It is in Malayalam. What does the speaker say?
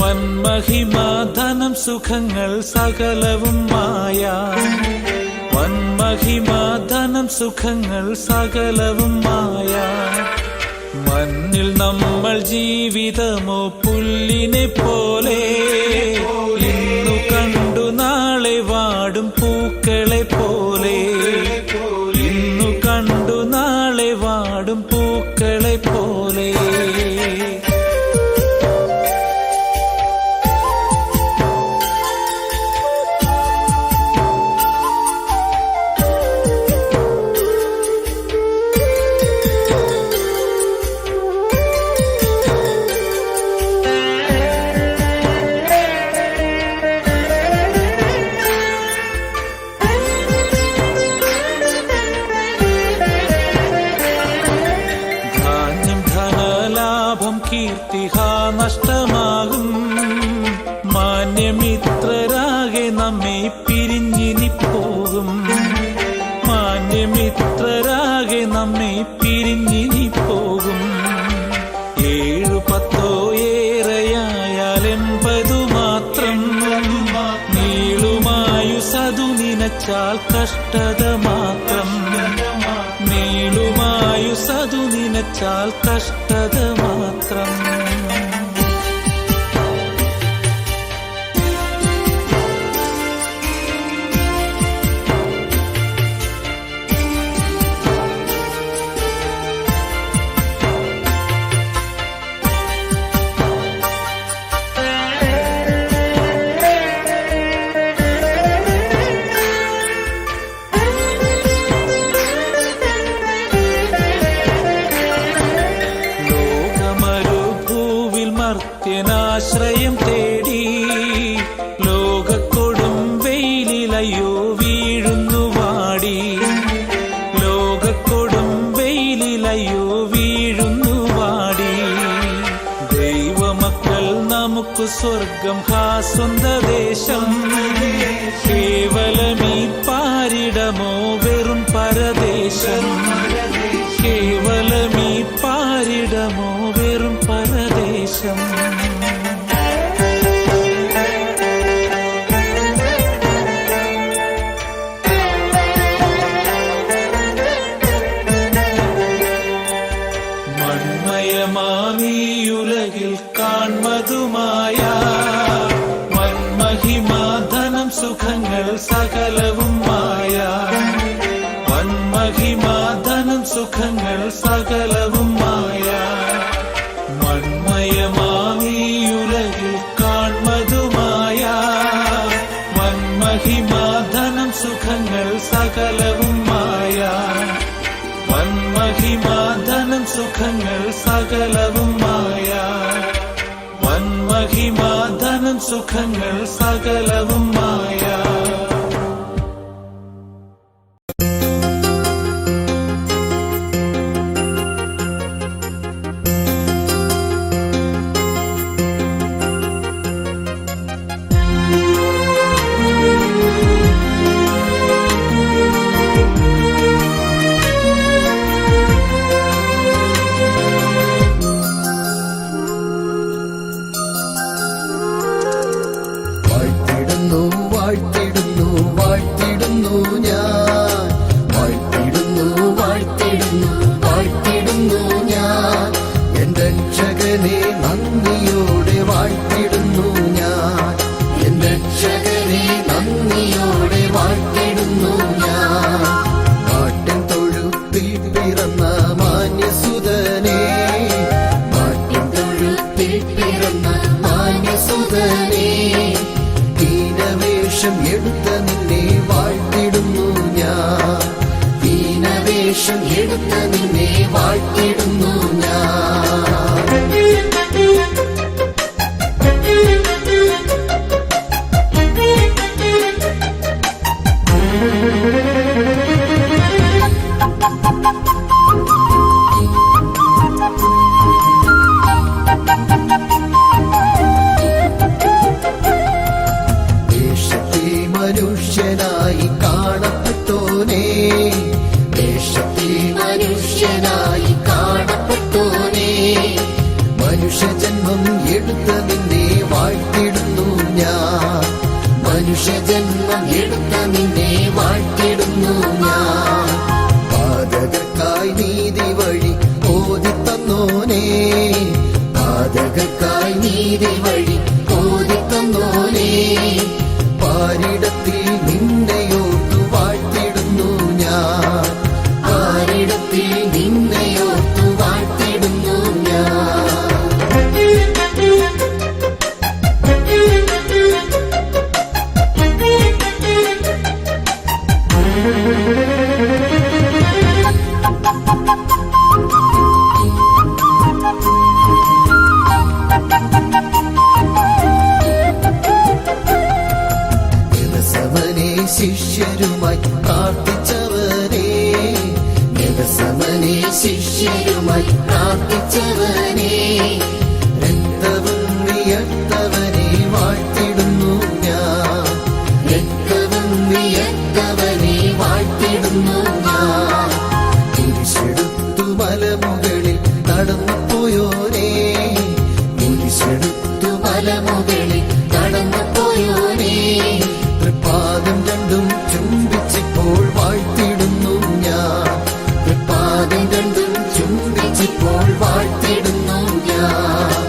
വന്മഹിമാധനം സുഖങ്ങൾ സകലവും മായ. വന്മഹിമാധനം സുഖങ്ങൾ സകലവും മായ. മണ്ണിൽ നമ്മൾ ജീവിതമോ പുല്ലിനെ പോലെ, ഇന്നു കണ്ടു നാളെ വാടും പൂക്കളെ പോലെ. ഇന്നു കണ്ടു നാളെ വാടും പൂക്കളെ പോലെ. കീർത്തിഹാ നഷ്ടമാകും. മാന്യമിത്രരാകെ നമ്മെ പിരിഞ്ഞിനിപ്പോകും. മാന്യമിത്രരാകെ നമ്മെ പിരിഞ്ഞിനിപ്പോകും. 7-10 ഏറെയായാൽ 80 മാത്രം. നീളുമായുസതു നിനച്ചാൽ കഷ്ടത മാത്രം. നീളുമായുസതു നിനച്ചാൽ കഷ്ടത മാത്രം. ആശ്രയം തേടി ലോകക്കൊടും വെയിലിലയോ വീഴുന്നു വാടി. ലോകക്കൊടും വെയിലിലയോ വീഴുന്നു വാടി. ദൈവമക്കൾ നമുക്ക് സ്വർഗം ഹാ സ്വന്തദേശം. കേവലമീ പാരിടമോ വെറും പരദേശം. കേവലമീ പാരിടമോ വെറും പരദേശം. മൺമയമാമീയുലകിൽ കാൺമതുമായ വന്മഹിമാധനം സുഖങ്ങൾ സകലവും മായ. വന്മഹിമാധനം സുഖങ്ങൾ സകലവും മായ. മൺമയമാമീയുലകിൽ കാൺമതുമായ വന്മഹിമാധനം സുഖങ്ങൾ സകലവും മായ. വന്മഹിമാധനം സുഖങ്ങൾ സകലവും മായ. വന്മഹിമാധനം സുഖങ്ങൾ സകലവും മായ. എടുത്ത നിന്നെ വാഴ്ത്തിടുന്നു ഞാൻ. എടുത്ത നിന്നെ വാഴ്ത്തിടുന്നു ഞാൻ. മനുഷ്യനായി കാണപ്പെട്ടോനേ, ദേശത്തിൽ മനുഷ്യനായി കാണപ്പെട്ടോനേ, മനുഷ്യജന്മം എടുത്ത നിന്നെ വാഴ്ത്തിടുന്നു ഞാൻ. മനുഷ്യജന്മം എടുത്ത നിന്നെ വാഴ്ത്തിടുന്നു ഞാൻ. പാതകർക്കായി നീതി വഴി ഓതിത്തന്നോനേ, പാതകർക്കായി നീതി വഴി ഓതിത്തന്നോനേ, പാരിടത്തിൽ നിന്നെയോർത്തു വാഴ്ത്തിടുന്നു ഞാൻ. പാരിടത്തിൽ നിന്നെയോർത്തു വാഴ്ത്തിടുന്നു ഞാൻ. ശിഷ്യരുമായി പ്രാർത്ഥിച്ചവനേ, ദിവസമനെ ശിഷ്യരുമായി പ്രാർത്ഥിച്ചവനേ, രക്തവും വിയർത്തവനെ വാഴ്ത്തിടുന്നു ഞാൻ. രക്തവും വിയർത്തവനെ വാഴ്ത്തിടുന്നു ഞാൻ. കുരിശെടുത്തു മലമുകളിൽ നടന്നു പോയോനേ, കുരിശെടുത്തു മലമുകളിൽ നടന്നു പോയോനേ, പാദം രണ്ടും ചുംബിച്ചപ്പോൾ വാഴ്ത്തിടുന്നു ഞാൻ. പാദം രണ്ടും ചുംബിച്ചപ്പോൾ വാഴ്ത്തിടുന്നു ഞാൻ.